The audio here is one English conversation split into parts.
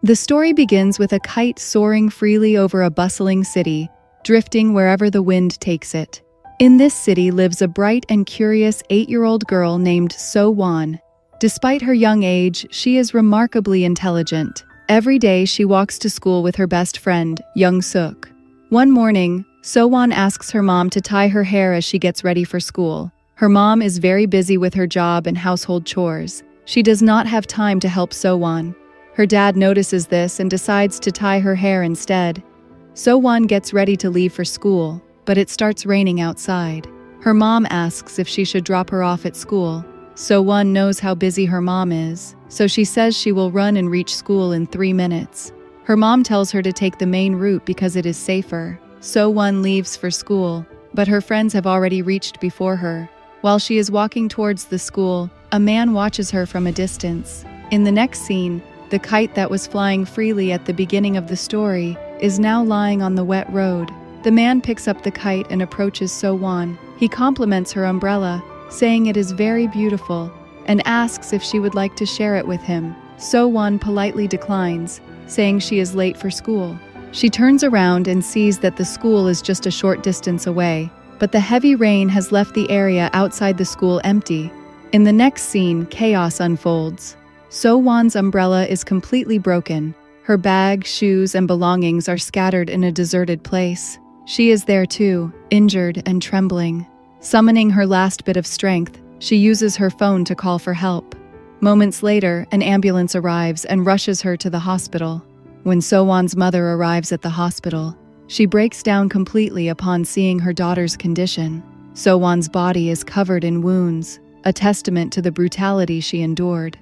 The story begins with a kite soaring freely over a bustling city, drifting wherever the wind takes it. In this city lives a bright and curious 8-year-old girl named So-won. Despite her young age, she is remarkably intelligent. Every day she walks to school with her best friend, Young-suk. One morning, So-won asks her mom to tie her hair as she gets ready for school. Her mom is very busy with her job and household chores. She does not have time to help So-won. Her dad notices this and decides to tie her hair instead. So-won gets ready to leave for school, but it starts raining outside. Her mom asks if she should drop her off at school. So-won knows how busy her mom is, so she says she will run and reach school in 3 minutes. Her mom tells her to take the main route because it is safer. So-won leaves for school, but her friends have already reached before her. While she is walking towards the school, a man watches her from a distance. In the next scene, the kite that was flying freely at the beginning of the story is now lying on the wet road. The man picks up the kite and approaches So-won. He compliments her umbrella, saying it is very beautiful, and asks if she would like to share it with him. So-won politely declines, saying she is late for school. She turns around and sees that the school is just a short distance away, but the heavy rain has left the area outside the school empty. In the next scene, chaos unfolds. So-won's umbrella is completely broken. Her bag, shoes, and belongings are scattered in a deserted place. She is there too, injured and trembling. Summoning her last bit of strength, she uses her phone to call for help. Moments later, an ambulance arrives and rushes her to the hospital. When So-won's mother arrives at the hospital, she breaks down completely upon seeing her daughter's condition. So-won's body is covered in wounds, a testament to the brutality she endured.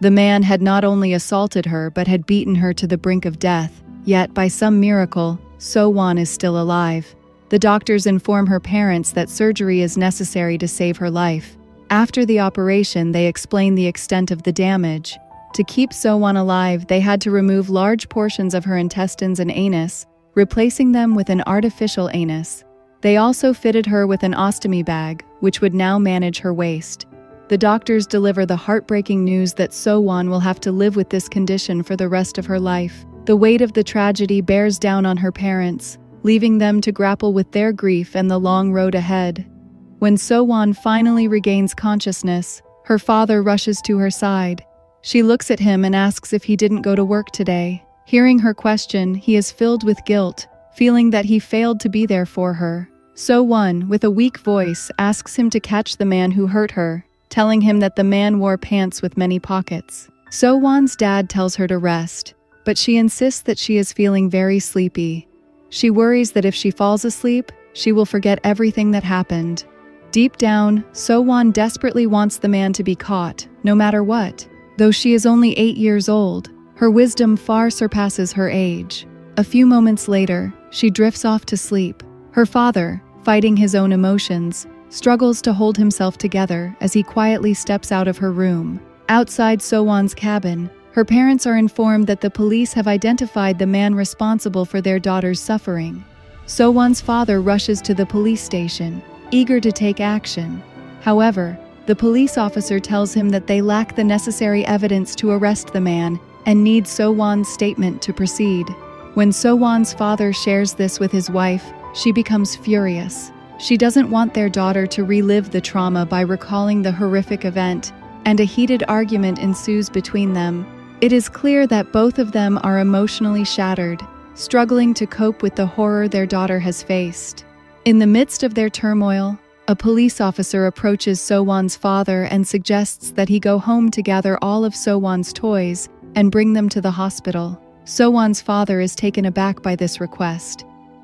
The man had not only assaulted her but had beaten her to the brink of death, yet by some miracle, So-won is still alive. The doctors inform her parents that surgery is necessary to save her life. After the operation, they explain the extent of the damage. To keep So-won alive, they had to remove large portions of her intestines and anus, replacing them with an artificial anus. They also fitted her with an ostomy bag, which would now manage her waist. The doctors deliver the heartbreaking news that So-won will have to live with this condition for the rest of her life. The weight of the tragedy bears down on her parents, leaving them to grapple with their grief and the long road ahead. When So-won finally regains consciousness, her father rushes to her side. She looks at him and asks if he didn't go to work today. Hearing her question, he is filled with guilt, feeling that he failed to be there for her. So-won, with a weak voice, asks him to catch the man who hurt her, telling him that the man wore pants with many pockets. So-won's dad tells her to rest, but she insists that she is feeling very sleepy. She worries that if she falls asleep, she will forget everything that happened. Deep down, So-won desperately wants the man to be caught, no matter what. Though she is only 8 years old, her wisdom far surpasses her age. A few moments later, she drifts off to sleep. Her father, fighting his own emotions, struggles to hold himself together as he quietly steps out of her room. Outside So-won's cabin, her parents are informed that the police have identified the man responsible for their daughter's suffering. So-won's father rushes to the police station, eager to take action. However, the police officer tells him that they lack the necessary evidence to arrest the man and need So-won's statement to proceed. When So-won's father shares this with his wife, she becomes furious. She doesn't want their daughter to relive the trauma by recalling the horrific event, and a heated argument ensues between them. It is clear that both of them are emotionally shattered, struggling to cope with the horror their daughter has faced. In the midst of their turmoil, a police officer approaches So-won's father and suggests that he go home to gather all of So-won's toys and bring them to the hospital. So-won's father is taken aback by this request.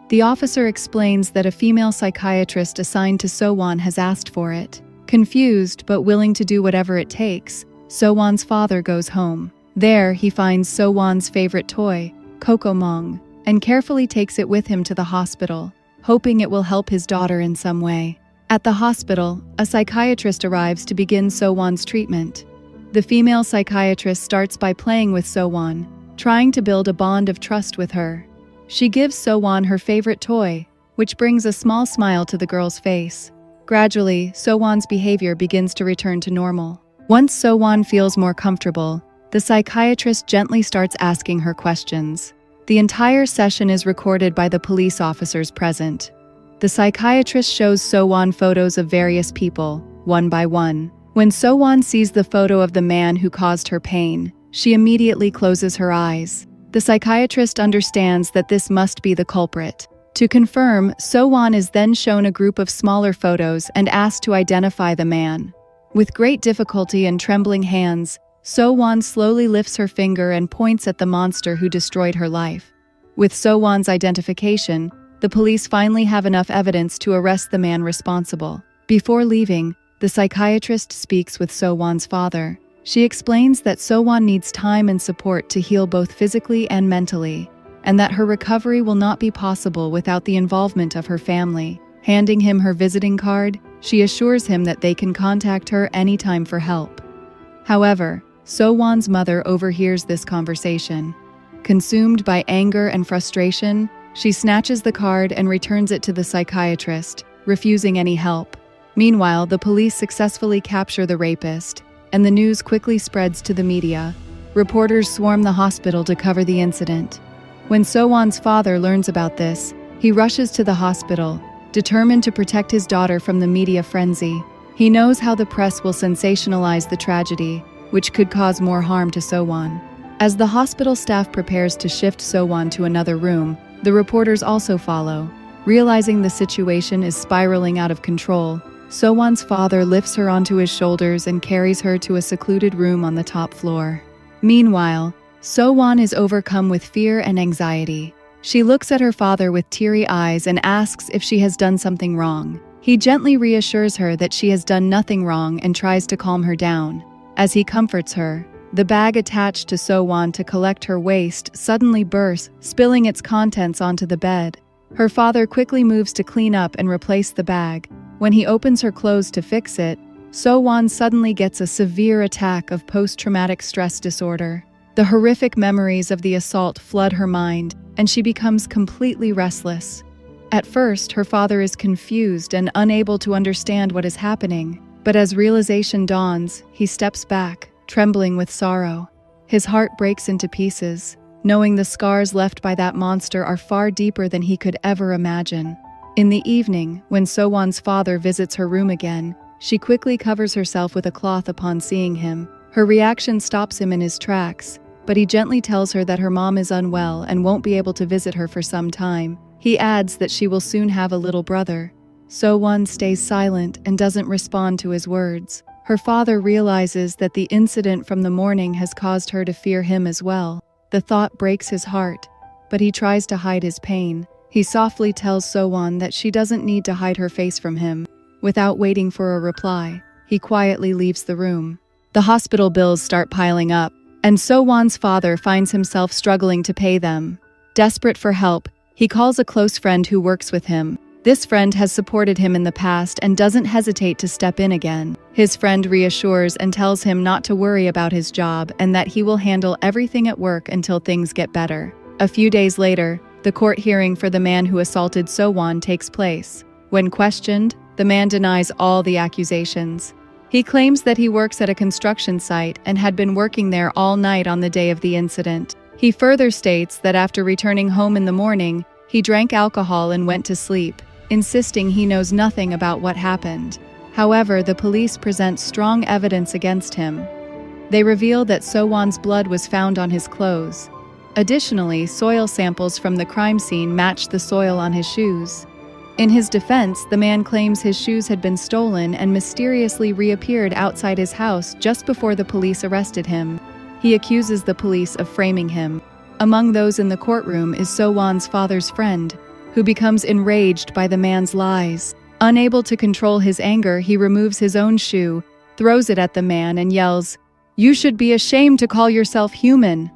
The officer explains that a female psychiatrist assigned to So-won has asked for it. Confused but willing to do whatever it takes, So-won's father goes home. There, he finds So-won's favorite toy, Kokomong, and carefully takes it with him to the hospital, hoping it will help his daughter in some way. At the hospital, a psychiatrist arrives to begin So-won's treatment. The female psychiatrist starts by playing with So-won, trying to build a bond of trust with her. She gives So-won her favorite toy, which brings a small smile to the girl's face. Gradually, So-won's behavior begins to return to normal. Once So-won feels more comfortable, The psychiatrist gently starts asking her questions. The entire session is recorded by the police officers present. The psychiatrist shows So-won photos of various people, one by one. When So-won sees the photo of the man who caused her pain, she immediately closes her eyes. The psychiatrist understands that this must be the culprit. To confirm, So-won is then shown a group of smaller photos and asked to identify the man. With great difficulty and trembling hands, So-won slowly lifts her finger and points at the monster who destroyed her life. With So-won's identification, the police finally have enough evidence to arrest the man responsible. Before leaving, the psychiatrist speaks with So-won's father. She explains that So-won needs time and support to heal both physically and mentally, and that her recovery will not be possible without the involvement of her family. Handing him her visiting card, she assures him that they can contact her anytime for help. However, So-won's mother overhears this conversation. Consumed by anger and frustration, she snatches the card and returns it to the psychiatrist, refusing any help. Meanwhile, the police successfully capture the rapist, and the news quickly spreads to the media. Reporters swarm the hospital to cover the incident. When So-won's father learns about this, he rushes to the hospital, determined to protect his daughter from the media frenzy. He knows how the press will sensationalize the tragedy, which could cause more harm to So-won. As the hospital staff prepares to shift So-won to another room, the reporters also follow. Realizing the situation is spiraling out of control, So-won's father lifts her onto his shoulders and carries her to a secluded room on the top floor. Meanwhile, So-won is overcome with fear and anxiety. She looks at her father with teary eyes and asks if she has done something wrong. He gently reassures her that she has done nothing wrong and tries to calm her down. As he comforts her, the bag attached to So-won to collect her waste suddenly bursts, spilling its contents onto the bed. Her father quickly moves to clean up and replace the bag. When he opens her clothes to fix it, So-won suddenly gets a severe attack of post-traumatic stress disorder. The horrific memories of the assault flood her mind, and she becomes completely restless. At first, her father is confused and unable to understand what is happening, but as realization dawns, he steps back, trembling with sorrow. His heart breaks into pieces, knowing the scars left by that monster are far deeper than he could ever imagine. In the evening, when So-won's father visits her room again, she quickly covers herself with a cloth upon seeing him. Her reaction stops him in his tracks, but he gently tells her that her mom is unwell and won't be able to visit her for some time. He adds that she will soon have a little brother. So-won stays silent and doesn't respond to his words. Her father realizes that the incident from the morning has caused her to fear him as well. The thought breaks his heart, but he tries to hide his pain. He softly tells So-won that she doesn't need to hide her face from him. Without waiting for a reply, he quietly leaves the room. The hospital bills start piling up, and So-won's father finds himself struggling to pay them. Desperate for help, he calls a close friend who works with him. This friend has supported him in the past and doesn't hesitate to step in again. His friend reassures and tells him not to worry about his job and that he will handle everything at work until things get better. A few days later, the court hearing for the man who assaulted So-won takes place. When questioned, the man denies all the accusations. He claims that he works at a construction site and had been working there all night on the day of the incident. He further states that after returning home in the morning, he drank alcohol and went to sleep, insisting he knows nothing about what happened. However, the police present strong evidence against him. They reveal that So-won's blood was found on his clothes. Additionally, soil samples from the crime scene matched the soil on his shoes. In his defense, the man claims his shoes had been stolen and mysteriously reappeared outside his house just before the police arrested him. He accuses the police of framing him. Among those in the courtroom is So-won's father's friend, who becomes enraged by the man's lies. Unable to control his anger, he removes his own shoe, throws it at the man, and yells, "You should be ashamed to call yourself human!"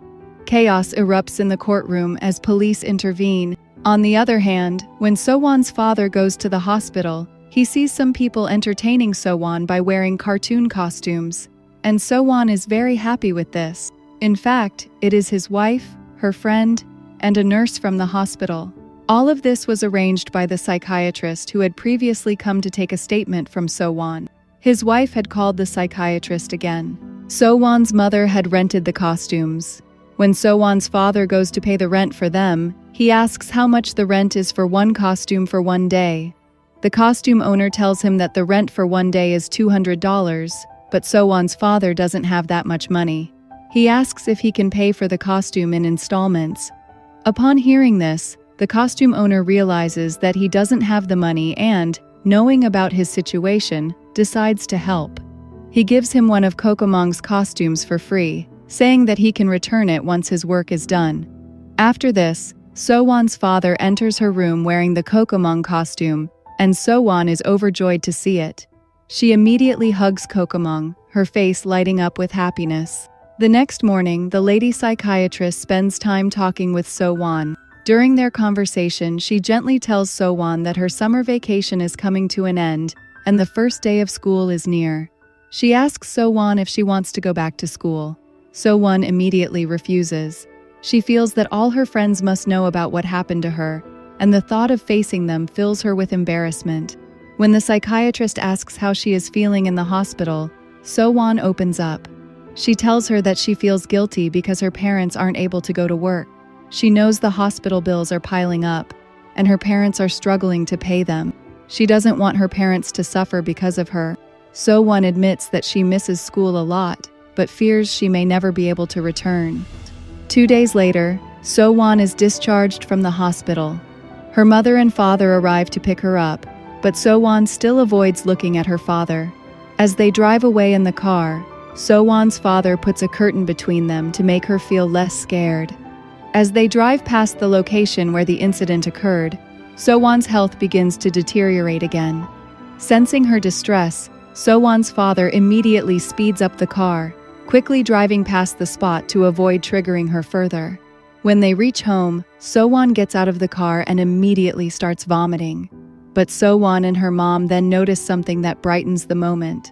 Chaos erupts in the courtroom as police intervene. On the other hand, when So-won's father goes to the hospital, he sees some people entertaining So-won by wearing cartoon costumes, and So-won is very happy with this. In fact, it is his wife, her friend, and a nurse from the hospital. All of this was arranged by the psychiatrist who had previously come to take a statement from So-won. His wife had called the psychiatrist again. So-won's mother had rented the costumes. When So-won's father goes to pay the rent for them, he asks how much the rent is for one costume for one day. The costume owner tells him that the rent for one day is $200, but So-won's father doesn't have that much money. He asks if he can pay for the costume in installments. Upon hearing this, the costume owner realizes that he doesn't have the money and, knowing about his situation, decides to help. He gives him one of Kokomong's costumes for free, saying that he can return it once his work is done. After this, So-won's father enters her room wearing the Kokomong costume, and So-won is overjoyed to see it. She immediately hugs Kokomong, her face lighting up with happiness. The next morning, the lady psychiatrist spends time talking with So-won. During their conversation, she gently tells So-won that her summer vacation is coming to an end, and the first day of school is near. She asks So-won if she wants to go back to school. So-won immediately refuses. She feels that all her friends must know about what happened to her, and the thought of facing them fills her with embarrassment. When the psychiatrist asks how she is feeling in the hospital, So-won opens up. She tells her that she feels guilty because her parents aren't able to go to work. She knows the hospital bills are piling up, and her parents are struggling to pay them. She doesn't want her parents to suffer because of her. So-won admits that she misses school a lot, but fears she may never be able to return. 2 days later, So-won is discharged from the hospital. Her mother and father arrive to pick her up, but So-won still avoids looking at her father. As they drive away in the car, So-won's father puts a curtain between them to make her feel less scared. As they drive past the location where the incident occurred, So-won's health begins to deteriorate again. Sensing her distress, So-won's father immediately speeds up the car, quickly driving past the spot to avoid triggering her further. When they reach home, So-won gets out of the car and immediately starts vomiting. But So-won and her mom then notice something that brightens the moment.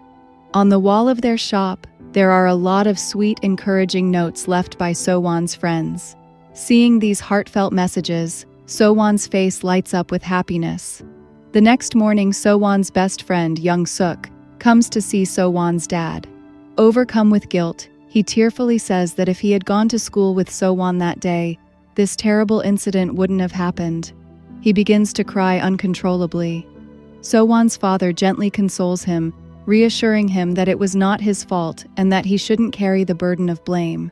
On the wall of their shop, there are a lot of sweet, encouraging notes left by So-won's friends. Seeing these heartfelt messages, So-won's face lights up with happiness. The next morning, So-won's best friend, Young-suk, comes to see So-won's dad. Overcome with guilt, he tearfully says that if he had gone to school with So-won that day, this terrible incident wouldn't have happened. He begins to cry uncontrollably. So-won's father gently consoles him, reassuring him that it was not his fault and that he shouldn't carry the burden of blame.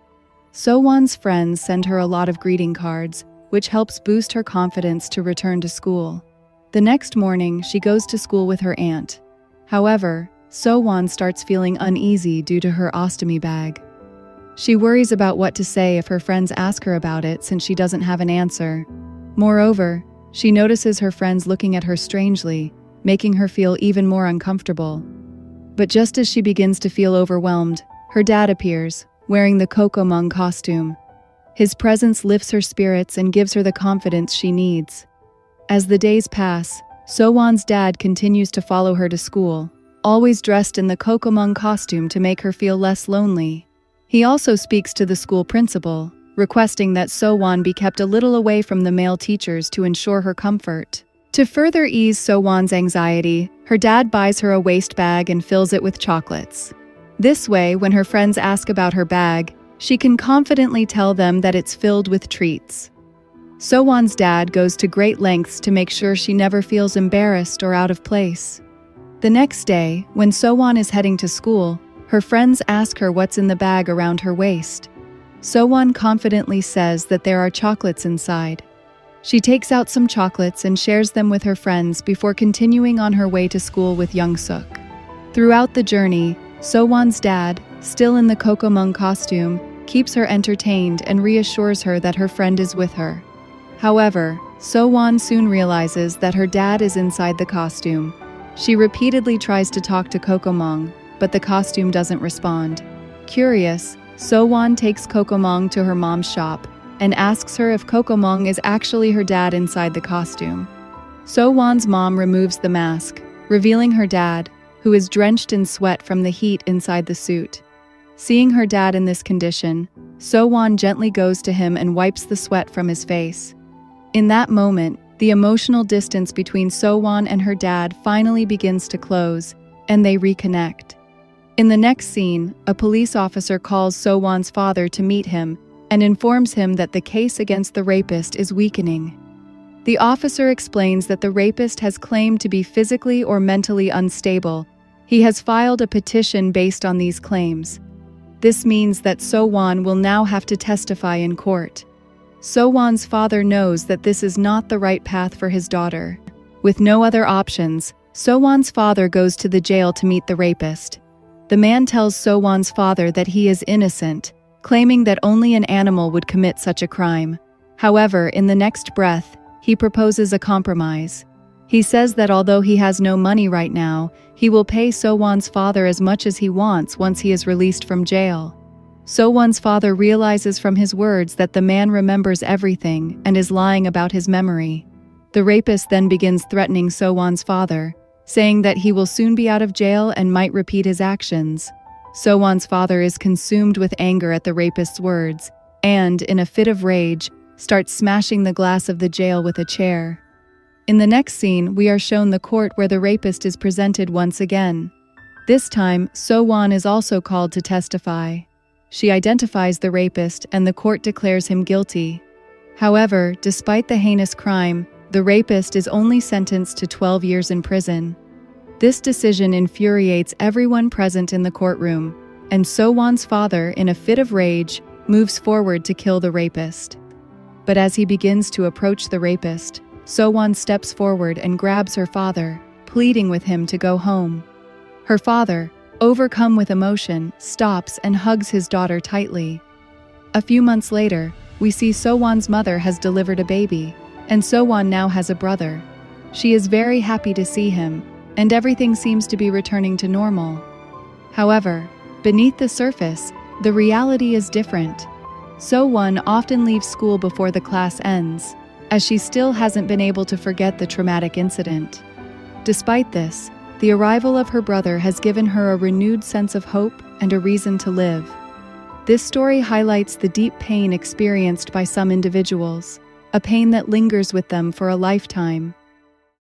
So-won's friends send her a lot of greeting cards, which helps boost her confidence to return to school. The next morning, she goes to school with her aunt. However, So-won starts feeling uneasy due to her ostomy bag. She worries about what to say if her friends ask her about it since she doesn't have an answer. Moreover, she notices her friends looking at her strangely, making her feel even more uncomfortable. But just as she begins to feel overwhelmed, her dad appears, wearing the Kokomong costume. His presence lifts her spirits and gives her the confidence she needs. As the days pass, So-won's dad continues to follow her to school, always dressed in the Kokomong costume to make her feel less lonely. He also speaks to the school principal, requesting that So-won be kept a little away from the male teachers to ensure her comfort. To further ease So-won's anxiety, her dad buys her a waste bag and fills it with chocolates. This way, when her friends ask about her bag, she can confidently tell them that it's filled with treats. So-won's dad goes to great lengths to make sure she never feels embarrassed or out of place. The next day, when So-won is heading to school, her friends ask her what's in the bag around her waist. So-won confidently says that there are chocolates inside. She takes out some chocolates and shares them with her friends before continuing on her way to school with Young-suk. Throughout the journey, So-won's dad, still in the Kokomong costume, keeps her entertained and reassures her that her friend is with her. However, So-won soon realizes that her dad is inside the costume. She repeatedly tries to talk to Kokomong, but the costume doesn't respond. Curious, So-won takes Kokomong to her mom's shop and asks her if Kokomong is actually her dad inside the costume. So-won's mom removes the mask, revealing her dad, who is drenched in sweat from the heat inside the suit. Seeing her dad in this condition, So-won gently goes to him and wipes the sweat from his face. In that moment, the emotional distance between So-won and her dad finally begins to close, and they reconnect. In the next scene, a police officer calls So-won's father to meet him and informs him that the case against the rapist is weakening. The officer explains that the rapist has claimed to be physically or mentally unstable. He has filed a petition based on these claims. This means that So-won will now have to testify in court. So-won's father knows that this is not the right path for his daughter. With no other options, So-won's father goes to the jail to meet the rapist. The man tells So-won's father that he is innocent, claiming that only an animal would commit such a crime. However, in the next breath, he proposes a compromise. He says that although he has no money right now, he will pay So-won's father as much as he wants once he is released from jail. So-won's father realizes from his words that the man remembers everything and is lying about his memory. The rapist then begins threatening So-won's father, saying that he will soon be out of jail and might repeat his actions. So-won's father is consumed with anger at the rapist's words and, in a fit of rage, starts smashing the glass of the jail with a chair. In the next scene, we are shown the court where the rapist is presented once again. This time, So-won is also called to testify. She identifies the rapist and the court declares him guilty. However, despite the heinous crime, the rapist is only sentenced to 12 years in prison. This decision infuriates everyone present in the courtroom, and So-won's father, in a fit of rage, moves forward to kill the rapist. But as he begins to approach the rapist, So-won steps forward and grabs her father, pleading with him to go home. Her father, overcome with emotion, stops and hugs his daughter tightly. A few months later, we see So-won's mother has delivered a baby, and So-won now has a brother. She is very happy to see him, and everything seems to be returning to normal. However, beneath the surface, the reality is different. So-won often leaves school before the class ends, as she still hasn't been able to forget the traumatic incident. Despite this, the arrival of her brother has given her a renewed sense of hope and a reason to live. This story highlights the deep pain experienced by some individuals, a pain that lingers with them for a lifetime.